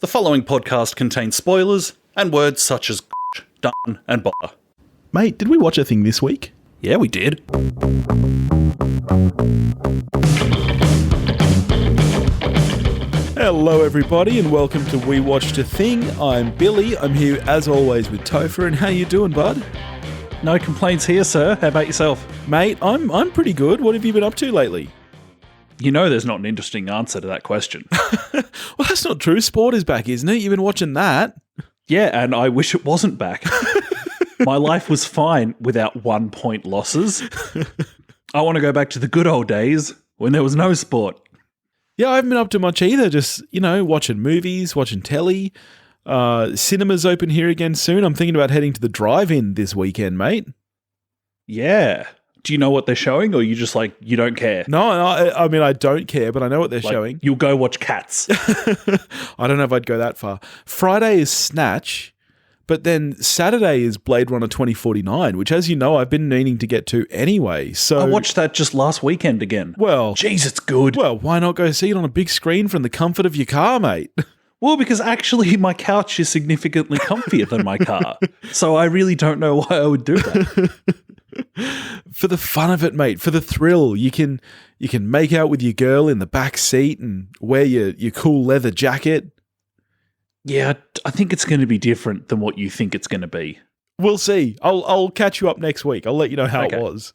The following podcast contains spoilers and words such as done and bother. Mate, did we watch a thing this week? Yeah, we did. Hello everybody and welcome to We Watched a Thing. I'm Billy. I'm here as always with Topher. And how you doing, bud? No complaints here, sir. How about yourself? Mate, I'm pretty good. What have you been up to lately? You know there's not an interesting answer to that question. Well, that's not true. Sport is back, isn't it? You've been watching that. Yeah, and I wish it wasn't back. My life was fine without 1 point losses. I want to go back to the good old days when there was no sport. Yeah, I haven't been up to much either. Just, watching movies, watching telly. Cinema's open here again soon. I'm thinking about heading to the drive-in this weekend, mate. Yeah. Do you know what they're showing, or you just you don't care? No, I mean, I don't care, but I know what they're showing. You'll go watch Cats. I don't know if I'd go that far. Friday is Snatch, but then Saturday is Blade Runner 2049, which, as you know, I've been meaning to get to anyway. So I watched that just last weekend again. Well, jeez, it's good. Well, why not go see it on a big screen from the comfort of your car, mate? Well, because actually my couch is significantly comfier than my car. So I really don't know why I would do that. For the fun of it, mate, for the thrill, you can make out with your girl in the back seat and wear your cool leather jacket. Yeah, I think it's going to be different than what you think it's going to be. We'll see. I'll catch you up next week. I'll let you know how it was.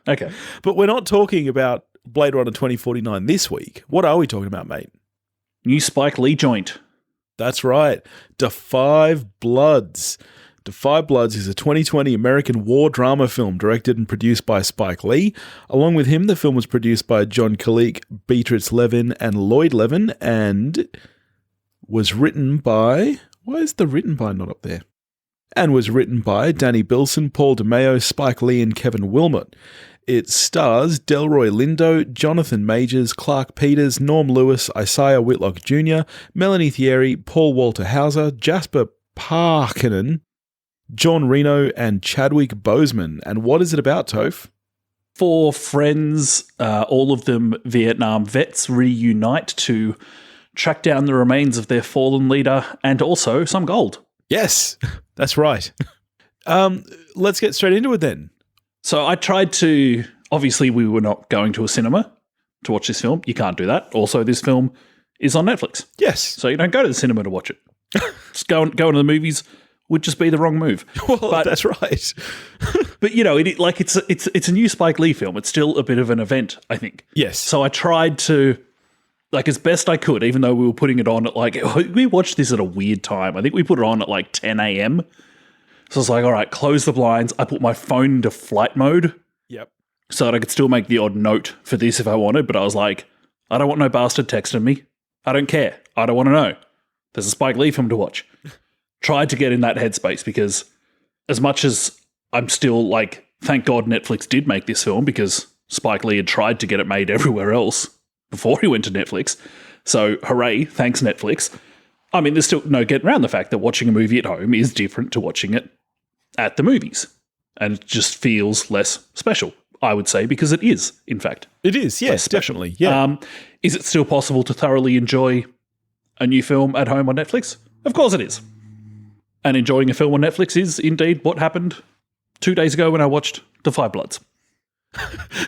Okay. But we're not talking about Blade Runner 2049 this week. What are we talking about, mate? New Spike Lee joint. That's right. Da 5 Bloods. Da 5 Bloods is a 2020 American war drama film directed and produced by Spike Lee. Along with him, the film was produced by Jon Kilik, Beatriz Levin, and Lloyd Levin, and was written by... Why is the written by not up there? And was written by Danny Bilson, Paul DeMeo, Spike Lee, and Kevin Wilmot. It stars Delroy Lindo, Jonathan Majors, Clarke Peters, Norm Lewis, Isiah Whitlock Jr., Mélanie Thierry, Paul Walter Hauser, Jasper Pääkkönen, John Reno, and Chadwick Boseman. And what is it about, Toph? 4 friends, all of them Vietnam vets, reunite to track down the remains of their fallen leader and also some gold. Yes, that's right. Let's get straight into it then. So I tried to... Obviously, we were not going to a cinema to watch this film. You can't do that. Also, this film is on Netflix. Yes. So you don't go to the cinema to watch it. Just go into the movies would just be the wrong move. Well, that's right. But, it's a new Spike Lee film. It's still a bit of an event, I think. Yes. So I tried to... as best I could, even though we were putting it on at we watched this at a weird time. I think we put it on at 10 a.m. So I was like, all right, close the blinds. I put my phone into flight mode. Yep. So that I could still make the odd note for this if I wanted. But I was like, I don't want no bastard texting me. I don't care. I don't want to know. There's a Spike Lee film to watch. Tried to get in that headspace because as much as I'm still thank God Netflix did make this film because Spike Lee had tried to get it made everywhere else before he went to Netflix. So, hooray, thanks Netflix. I mean, there's still no getting around the fact that watching a movie at home is different to watching it at the movies. And it just feels less special, I would say, because it is, in fact. It is, yes, definitely. Yeah. Is it still possible to thoroughly enjoy a new film at home on Netflix? Of course it is. And enjoying a film on Netflix is indeed what happened 2 days ago when I watched Da 5 Bloods.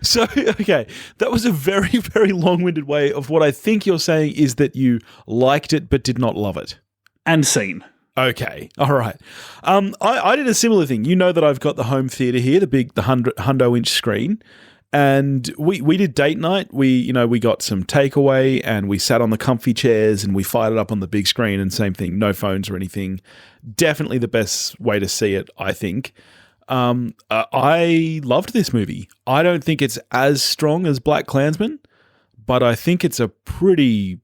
So, okay, that was a very, very long-winded way of what I think you're saying is that you liked it but did not love it. And seen. Okay, all right. I did a similar thing. You know that I've got the home theatre here, the 100-inch screen, and we did date night. We got some takeaway and we sat on the comfy chairs and we fired it up on the big screen and same thing, no phones or anything. Definitely the best way to see it, I think. I loved this movie. I don't think it's as strong as BlacKkKlansman, but I think it's a pretty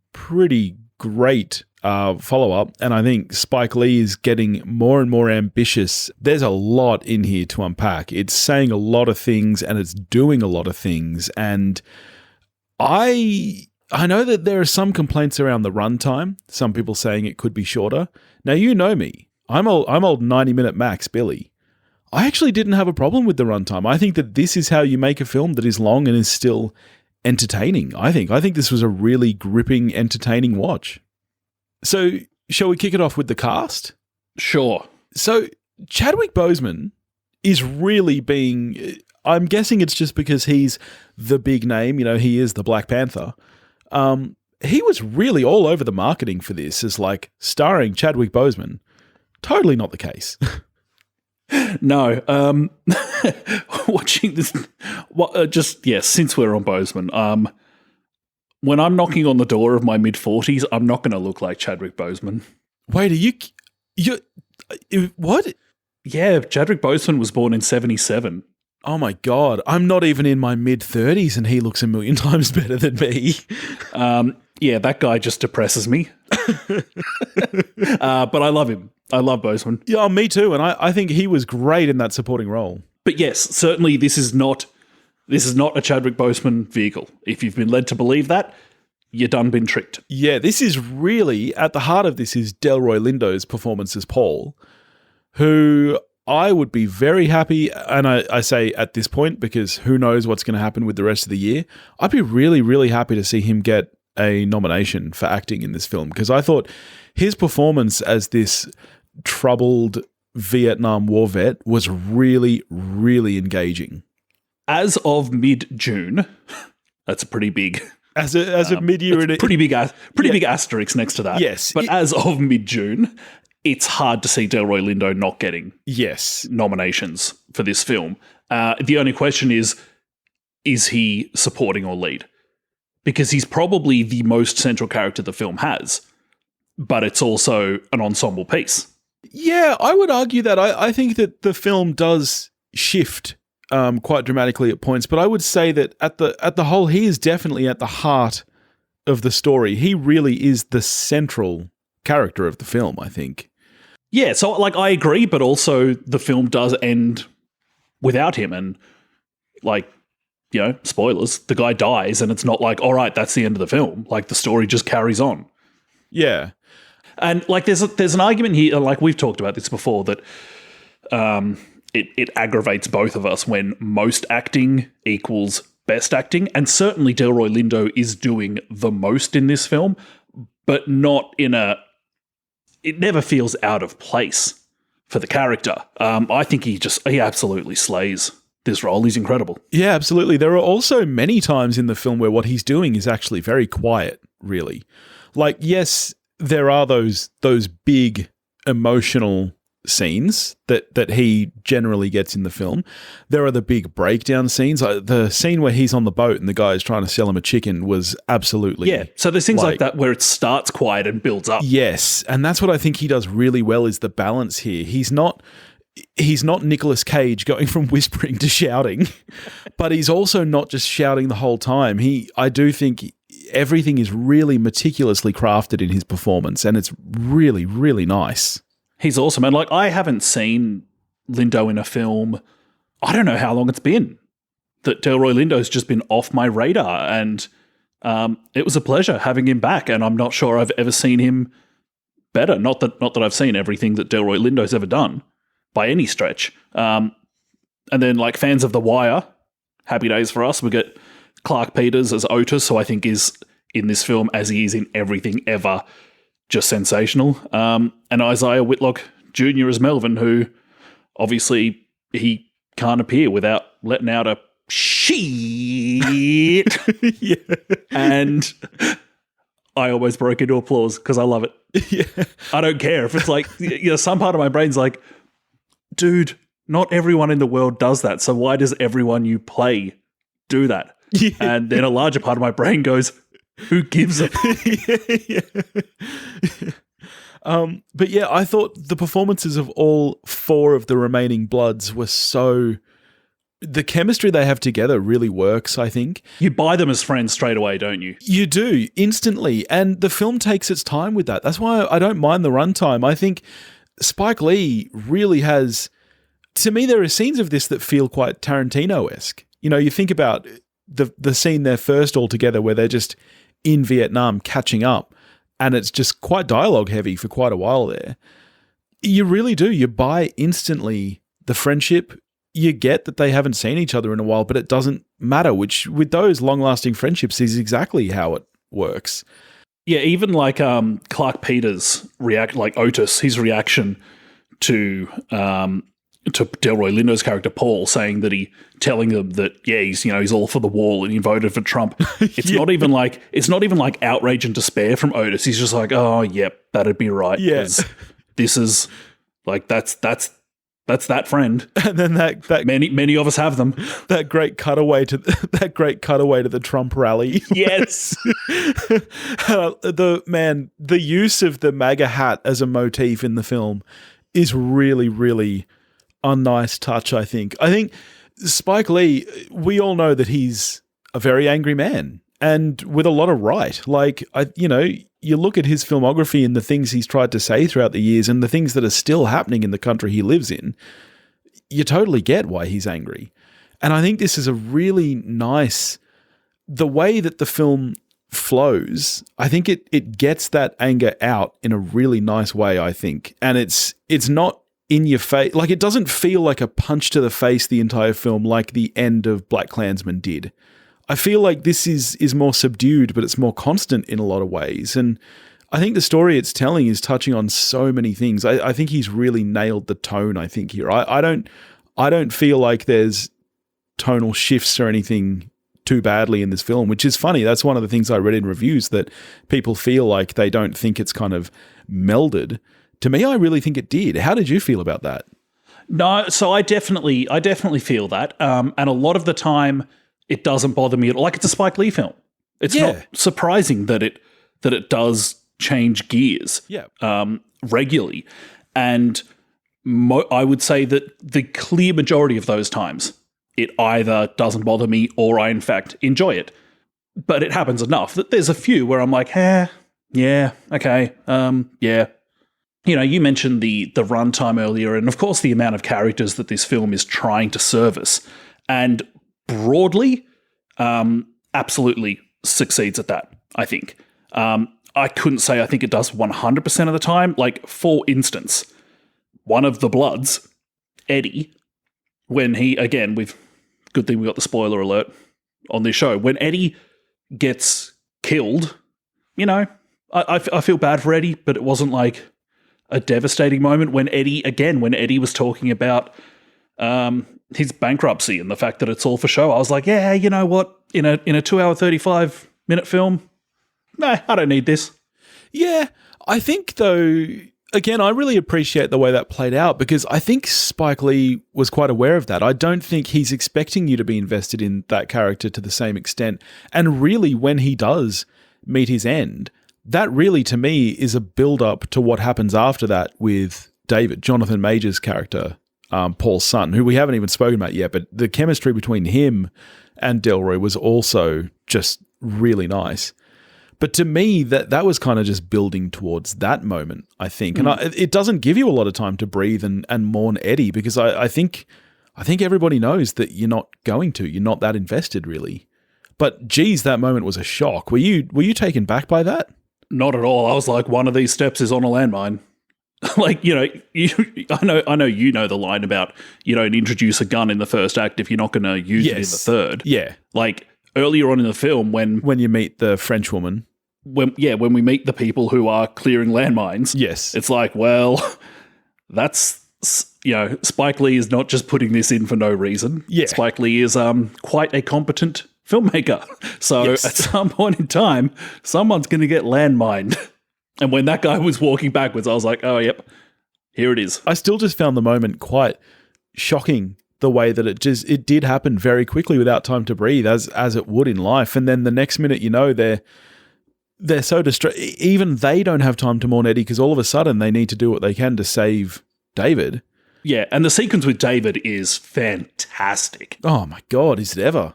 great follow-up, and I think Spike Lee is getting more and more ambitious. There's a lot in here to unpack. It's saying a lot of things, and it's doing a lot of things, and I know that there are some complaints around the runtime, some people saying it could be shorter. Now, you know me. I'm old 90-minute max Billy. I actually didn't have a problem with the runtime. I think that this is how you make a film that is long and is still entertaining, I think. I think this was a really gripping, entertaining watch. So shall we kick it off with the cast? Sure. So Chadwick Boseman is really being... I'm guessing it's just because he's the big name. You know, he is the Black Panther. He was really all over the marketing for this as like starring Chadwick Boseman. Totally not the case. No. Watching this... since we're on Boseman, when I'm knocking on the door of my mid-40s, I'm not going to look like Chadwick Boseman. Wait, you what? Yeah, Chadwick Boseman was born in 1977. Oh my God. I'm not even in my mid-30s and he looks a million times better than me. Yeah, that guy just depresses me. But I love him. I love Boseman. Yeah, me too. And I think he was great in that supporting role. But yes, certainly this is not a Chadwick Boseman vehicle. If you've been led to believe that, you done been tricked. Yeah, this is really, at the heart of this is Delroy Lindo's performance as Paul, who I would be very happy, and I say at this point because who knows what's going to happen with the rest of the year, I'd be really, really happy to see him get a nomination for acting in this film because I thought his performance as this troubled Vietnam War vet was really, really engaging. As of mid-June, that's a pretty big... As a mid-year... Pretty big asterisk next to that. Yes. But as of mid-June, it's hard to see Delroy Lindo not getting nominations for this film. The only question is he supporting or lead? Because he's probably the most central character the film has, but it's also an ensemble piece. Yeah, I would argue that. I think that the film does shift quite dramatically at points, but I would say that at the whole, he is definitely at the heart of the story. He really is the central character of the film, I think. Yeah, so like I agree, but also the film does end without him, and like, you know, spoilers, the guy dies, and it's not like, all right, that's the end of the film. Like the story just carries on. Yeah. And like there's an argument here, like we've talked about this before, that it aggravates both of us when most acting equals best acting, and certainly Delroy Lindo is doing the most in this film, but not in it never feels out of place for the character. I think he absolutely slays this role. He's incredible. Yeah, absolutely. There are also many times in the film where what he's doing is actually very quiet, really. Like, yes, there are those big emotional scenes that he generally gets in the film. There are the big breakdown scenes. The scene where he's on the boat and the guy is trying to sell him a chicken was absolutely... Yeah, so there's things like that where it starts quiet and builds up. Yes, and that's what I think he does really well is the balance here. He's not Nicolas Cage going from whispering to shouting, but he's also not just shouting the whole time. I do think everything is really meticulously crafted in his performance, and it's really, really nice. He's awesome. And like, I haven't seen Lindo in a film. I don't know how long it's been that Delroy Lindo's just been off my radar. And it was a pleasure having him back. And I'm not sure I've ever seen him better. Not that I've seen everything that Delroy Lindo's ever done by any stretch. And then like fans of The Wire, happy days for us. We get Clarke Peters as Otis, who I think is in this film as he is in everything ever. Just sensational. And Isiah Whitlock Jr. as Melvin, who obviously he can't appear without letting out a shit. Yeah. And I almost broke into applause because I love it. Yeah. I don't care if it's like, you know, some part of my brain's like, dude, not everyone in the world does that. So why does everyone you play do that? Yeah. And then a larger part of my brain goes, who gives a but yeah, I thought the performances of all four of the remaining Bloods were so... The chemistry they have together really works, I think. You buy them as friends straight away, don't you? You do, instantly. And the film takes its time with that. That's why I don't mind the runtime. I think Spike Lee really has... To me, there are scenes of this that feel quite Tarantino-esque. You know, you think about the scene they're first all together where they're just in Vietnam catching up, and it's just quite dialogue heavy for quite a while there. You really do. You buy instantly the friendship. You get that they haven't seen each other in a while, but it doesn't matter, which with those long-lasting friendships is exactly how it works. Yeah, even like Clarke Peters Otis, his reaction to Delroy Lindo's character Paul saying that telling him that he's all for the wall and he voted for Trump. It's not even like outrage and despair from Otis. He's just like, oh yep, that'd be right. Yes, this is like that's that friend. And then that many of us have them. That great cutaway to the Trump rally. Yes. The use of the MAGA hat as a motif in the film is really, really a nice touch, I think. I think Spike Lee, we all know that he's a very angry man and with a lot of right. Like, you look at his filmography and the things he's tried to say throughout the years and the things that are still happening in the country he lives in, you totally get why he's angry. And I think this is a really nice, the way that the film flows, I think it gets that anger out in a really nice way, I think. And it's not in your face, like it doesn't feel like a punch to the face the entire film like the end of BlacKkKlansman did. I feel like this is more subdued, but it's more constant in a lot of ways. And I think the story it's telling is touching on so many things. I think he's really nailed the tone, I think, here. I don't feel like there's tonal shifts or anything too badly in this film, which is funny. That's one of the things I read in reviews, that people feel like they don't think it's kind of melded. To me, I really think it did. How did you feel about that? No, so I definitely feel that. And a lot of the time, it doesn't bother me at all. Like, it's a Spike Lee film. It's not surprising that it does change gears regularly. And I would say that the clear majority of those times, it either doesn't bother me or I, in fact, enjoy it. But it happens enough that there's a few where I'm like, yeah, okay, yeah. You mentioned the runtime earlier, and of course the amount of characters that this film is trying to service. And broadly, absolutely succeeds at that, I think. I couldn't say I think it does 100% of the time. Like, for instance, one of the Bloods, Eddie, when he, again, good thing we got the spoiler alert on this show, when Eddie gets killed, I feel bad for Eddie, but it wasn't like a devastating moment when Eddie was talking about his bankruptcy and the fact that it's all for show. I was like, yeah, you know what? In a 2-hour, 35-minute film, nah, I don't need this. Yeah, I think, though, again, I really appreciate the way that played out, because I think Spike Lee was quite aware of that. I don't think he's expecting you to be invested in that character to the same extent. And really, when he does meet his end, that really, to me, is a build-up to what happens after that with David, Jonathan Major's character, Paul's son, who we haven't even spoken about yet, but the chemistry between him and Delroy was also just really nice. But to me, that was kind of just building towards that moment, I think. And it doesn't give you a lot of time to breathe and mourn Eddie, because I think everybody knows that you're not going to. You're not that invested, really. But geez, that moment was a shock. Were you taken back by that? Not at all. I was like, one of these steps is on a landmine. Like, I know you know the line about you don't introduce a gun in the first act if you're not going to use it in the third. Yeah. Like, earlier on in the film when you meet the French woman. When we meet the people who are clearing landmines. Yes. It's like, well, that's, Spike Lee is not just putting this in for no reason. Yeah. Spike Lee is quite a competent filmmaker. So at some point in time, someone's going to get landmined. And when that guy was walking backwards, I was like, oh, yep, here it is. I still just found the moment quite shocking, the way that it did happen very quickly without time to breathe, as it would in life. And then the next minute, they're so distraught. Even they don't have time to mourn Eddie, because all of a sudden they need to do what they can to save David. Yeah, and the sequence with David is fantastic. Oh my God, is it ever?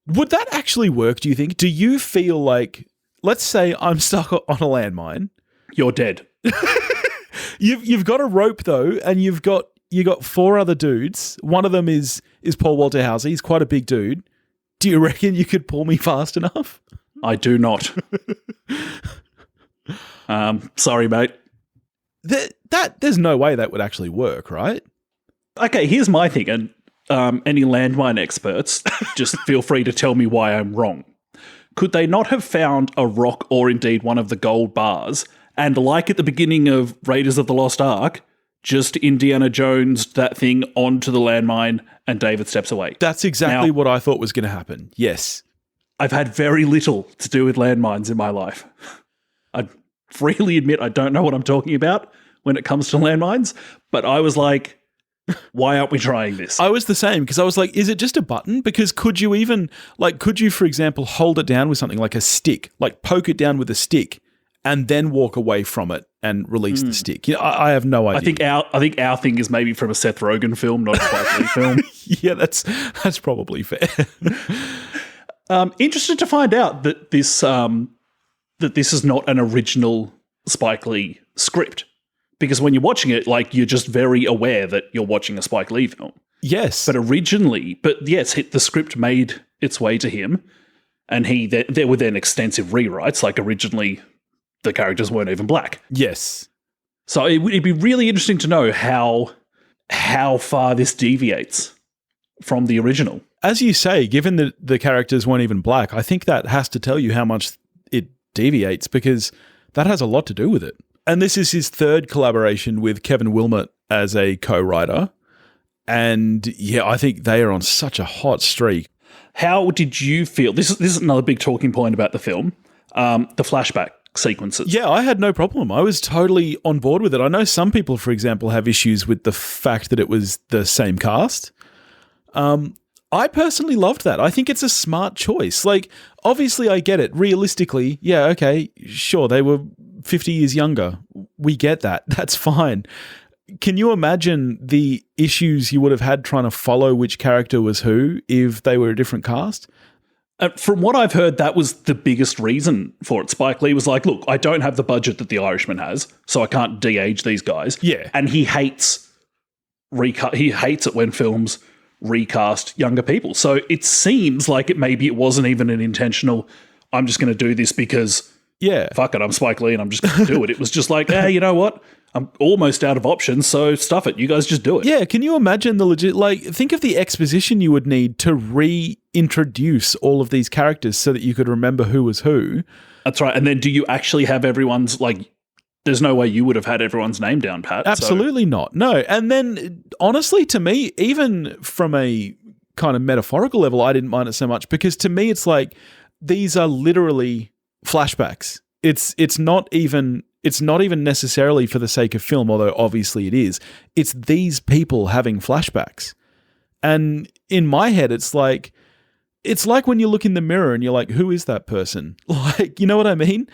Would that actually work, do you think? Do you feel like, let's say I'm stuck on a landmine. You're dead. You've got a rope, though, and you got 4 other dudes. One of them is Paul Walter Hauser. He's quite a big dude. Do you reckon you could pull me fast enough? I do not. Sorry, mate. There's no way that would actually work, right? Okay, here's my thing, and any landmine experts, just feel free to tell me why I'm wrong. could they not have found a rock or indeed one of the gold bars and, like at the beginning of Raiders of the Lost Ark, just Indiana Jones that thing onto the landmine and David steps away? That's exactly what I thought was going to happen. Yes. I've had very little to do with landmines in my life. I freely admit I don't know what I'm talking about when it comes to landmines, but I was like, why aren't we trying this? I was the same because I was like, is it just a button? Because could you, for example, hold it down with something like a stick, like poke it down with a stick and then walk away from it and release the stick? You know, I have no idea. I think our thing is maybe from a Seth Rogen film, not a Spike Lee film. Yeah, that's probably fair. Interested to find out that this is not an original Spike Lee script. Because when you're watching it, like, you're just very aware that you're watching a Spike Lee film. Yes. But yes, the script made its way to him, and there were then extensive rewrites. Like, originally, the characters weren't even black. Yes. So it'd be really interesting to know how far this deviates from the original. As you say, given that the characters weren't even black, I think that has to tell you how much it deviates, because that has a lot to do with it. And this is his third collaboration with Kevin Wilmot as a co-writer. And yeah, I think they are on such a hot streak. How did you feel? This is another big talking point about the film, the flashback sequences. Yeah, I had no problem. I was totally on board with it. I know some people, for example, have issues with the fact that it was the same cast. I personally loved that. I think it's a smart choice. Like, obviously I get it. Realistically, yeah, okay, sure, they were 50 years younger. We get that. That's fine. Can you imagine the issues you would have had trying to follow which character was who if they were a different cast? From what I've heard, that was the biggest reason for it. Spike Lee was like, look, I don't have the budget that The Irishman has, so I can't de-age these guys. Yeah. And he hates it when films recast younger people. So it seems like maybe it wasn't even an intentional, I'm just going to do this because, fuck it, I'm Spike Lee and I'm just going to do it. It was just like, hey, you know what? I'm almost out of options, so stuff it. You guys just do it. Yeah, can you imagine think of the exposition you would need to reintroduce all of these characters so that you could remember who was who. That's right. And then do you actually have everyone's, there's no way you would have had everyone's name down, Pat. Absolutely not. No. And then, honestly, to me, even from a kind of metaphorical level, I didn't mind it so much because to me, it's like these are literally flashbacks. It's not even necessarily for the sake of film, although obviously it is. It's these people having flashbacks. And in my head, it's like when you look in the mirror and you're like, who is that person? Like, you know what I mean?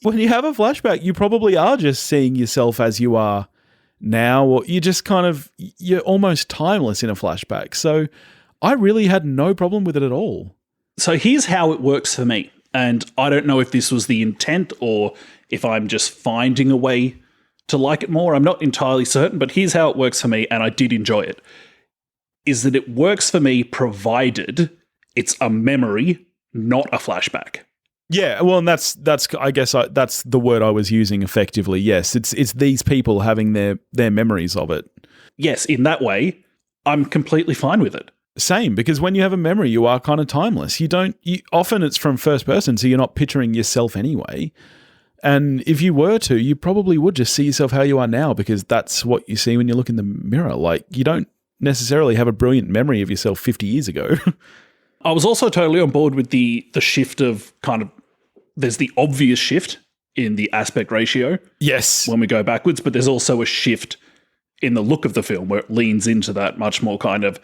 When you have a flashback, you probably are just seeing yourself as you are now, or you're almost timeless in a flashback. So I really had no problem with it at all. So here's how it works for me. And I don't know if this was the intent or if I'm just finding a way to like it more. I'm not entirely certain, but here's how it works for me, and I did enjoy it, is that it works for me provided it's a memory, not a flashback. Yeah, well, and that's I guess that's the word I was using effectively. Yes, it's these people having their memories of it. Yes, in that way, I'm completely fine with it. Same, because when you have a memory, you are kind of timeless. Often it's from first person, so you're not picturing yourself anyway. And if you were to, you probably would just see yourself how you are now, because that's what you see when you look in the mirror. Like, you don't necessarily have a brilliant memory of yourself 50 years ago. I was also totally on board with the shift of there's the obvious shift in the aspect ratio. Yes. When we go backwards, but there's also a shift in the look of the film where it leans into that much more kind of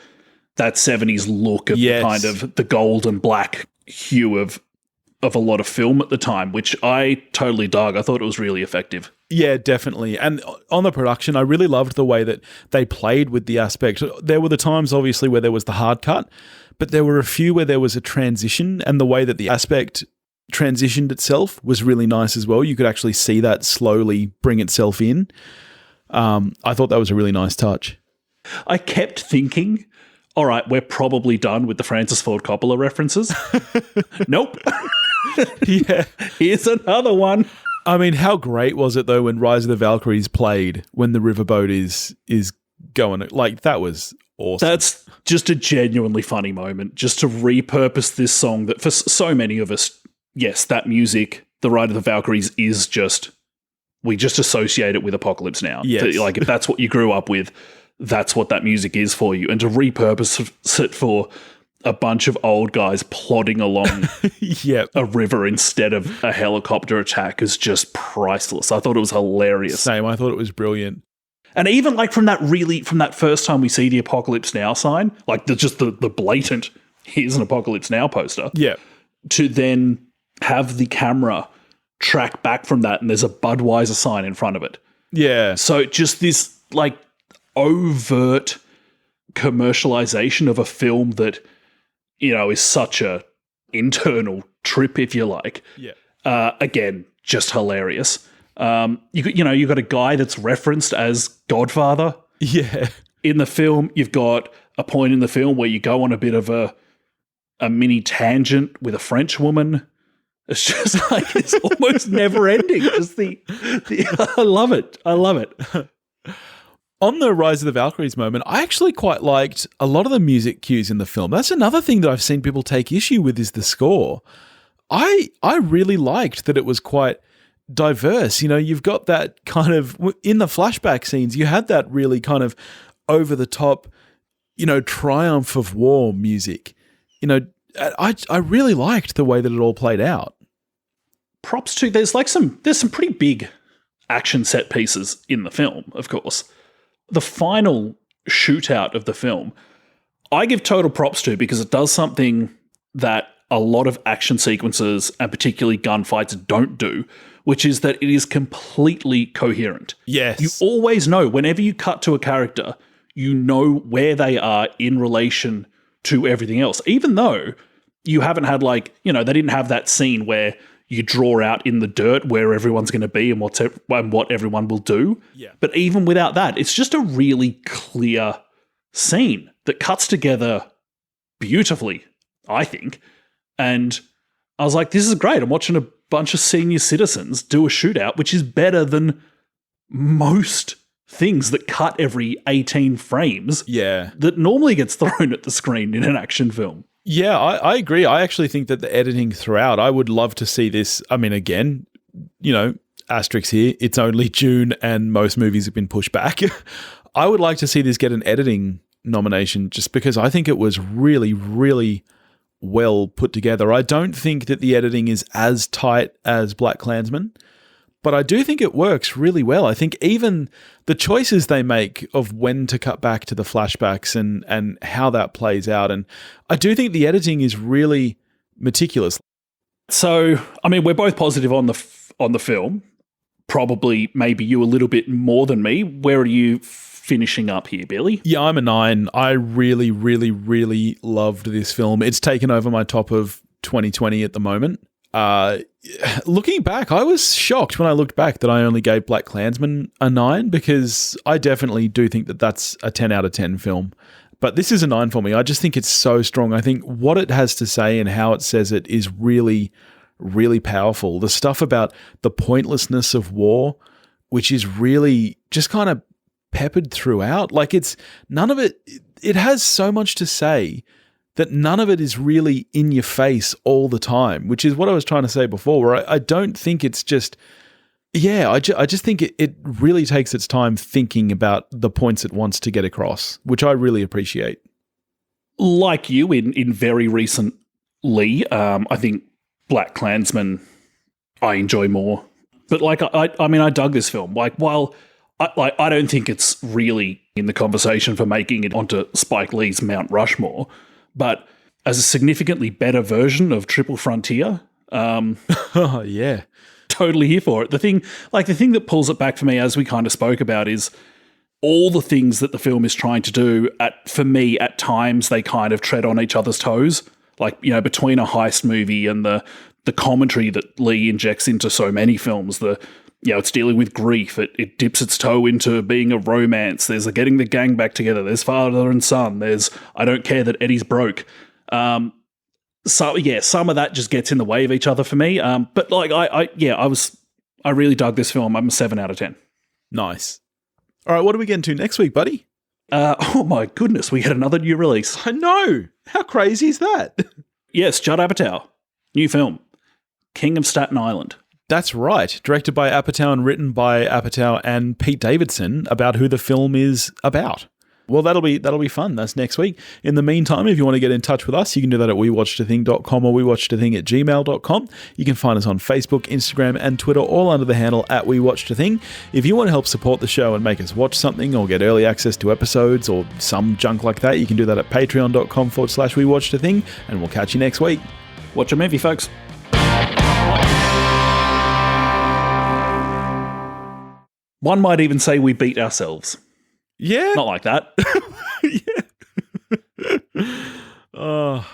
that 70s look of kind of the gold and black hue of a lot of film at the time, which I totally dug. I thought it was really effective. Yeah, definitely. And on the production, I really loved the way that they played with the aspect. There were the times, obviously, where there was the hard cut, but there were a few where there was a transition, and the way that the aspect transitioned itself was really nice as well. You could actually see that slowly bring itself in. I thought that was a really nice touch. I kept thinking, all right, we're probably done with the Francis Ford Coppola references. Nope. Yeah. Here's another one. I mean, how great was it, though, when Rise of the Valkyries played when the riverboat is going? Like, that was awesome. That's just a genuinely funny moment, just to repurpose this song that for so many of us yes, that music, The Ride of the Valkyries, is just, we just associate it with Apocalypse Now. Yes. Like, if that's what you grew up with, that's what that music is for you. And to repurpose it for a bunch of old guys plodding along a river instead of a helicopter attack is just priceless. I thought it was hilarious. Same. I thought it was brilliant. And even like from that first time we see the Apocalypse Now sign, like the blatant, here's an Apocalypse Now poster. Yeah. To then have the camera track back from that and there's a Budweiser sign in front of it. Yeah. So just this like overt commercialization of a film that, you know, is such a internal trip, if you like. Yeah. Again, just hilarious. You got a guy that's referenced as Godfather. Yeah. In the film, you've got a point in the film where you go on a bit of a mini tangent with a French woman. It's just like, it's almost never ending. Just I love it. I love it. On the Rise of the Valkyries moment, I actually quite liked a lot of the music cues in the film. That's another thing that I've seen people take issue with is the score. I really liked that it was quite diverse. You know, you've got that kind of, in the flashback scenes, you had that really kind of over the top, you know, triumph of war music. You know, I really liked the way that it all played out. Props to, there's some pretty big action set pieces in the film, of course. The final shootout of the film, I give total props to because it does something that a lot of action sequences and particularly gunfights don't do, which is that it is completely coherent. Yes. You always know, whenever you cut to a character, you know where they are in relation to everything else. Even though you haven't had they didn't have that scene where you draw out in the dirt where everyone's going to be and what everyone will do. Yeah. But even without that, it's just a really clear scene that cuts together beautifully, I think. And I was like, this is great. I'm watching a bunch of senior citizens do a shootout, which is better than most things that cut every 18 frames that normally gets thrown at the screen in an action film. Yeah, I agree. I actually think that the editing throughout, I would love to see this. I mean, again, you know, asterisk here, it's only June and most movies have been pushed back. I would like to see this get an editing nomination just because I think it was really, really well put together. I don't think that the editing is as tight as BlacKkKlansman, but I do think it works really well. I think even the choices they make of when to cut back to the flashbacks and how that plays out, and I do think the editing is really meticulous. So, I mean, we're both positive on the film. Probably, maybe you a little bit more than me. Where are you finishing up here, Billy? Yeah, I'm a 9. I really, really, really loved this film. It's taken over my top of 2020 at the moment. Looking back, I was shocked when I looked back that I only gave BlacKkKlansman a 9 because I definitely do think that that's a 10 out of 10 film. But this is a 9 for me. I just think it's so strong. I think what it has to say and how it says it is really, really powerful. The stuff about the pointlessness of war, which is really just kind of peppered throughout. Like it's none of it, it has so much to say that none of it is really in your face all the time, which is what I was trying to say before, where I don't think it's just, I just think it really takes its time thinking about the points it wants to get across, which I really appreciate. Like you, in very recently, I think BlacKkKlansman I enjoy more. But like, I mean, I dug this film. Like, while I don't think it's really in the conversation for making it onto Spike Lee's Mount Rushmore, but as a significantly better version of Triple Frontier, oh yeah, totally here for it. The thing that pulls it back for me, as we kind of spoke about, is all the things that the film is trying to do. For me, at times they kind of tread on each other's toes. Like, you know, between a heist movie and the commentary that Lee injects into so many films, it's dealing with grief. It dips its toe into being a romance. There's getting the gang back together. There's father and son. There's I don't care that Eddie's broke. So yeah, some of that just gets in the way of each other for me. But like I really dug this film. I'm a 7 out of 10. Nice. All right, what are we getting to next week, buddy? Oh my goodness, we get another new release. I know. How crazy is that? Yes, Judd Apatow, new film. King of Staten Island. That's right. Directed by Apatow and written by Apatow and Pete Davidson, about who the film is about. Well, that'll be fun. That's next week. In the meantime, if you want to get in touch with us, you can do that at wewatchedathing.com or wewatchedathing@gmail.com. You can find us on Facebook, Instagram, and Twitter, all under the handle @wewatchedathing. If you want to help support the show and make us watch something or get early access to episodes or some junk like that, you can do that at patreon.com/wewatchedathing, and we'll catch you next week. Watch a movie, folks. One might even say we beat ourselves. Yeah. Not like that. Yeah. Oh.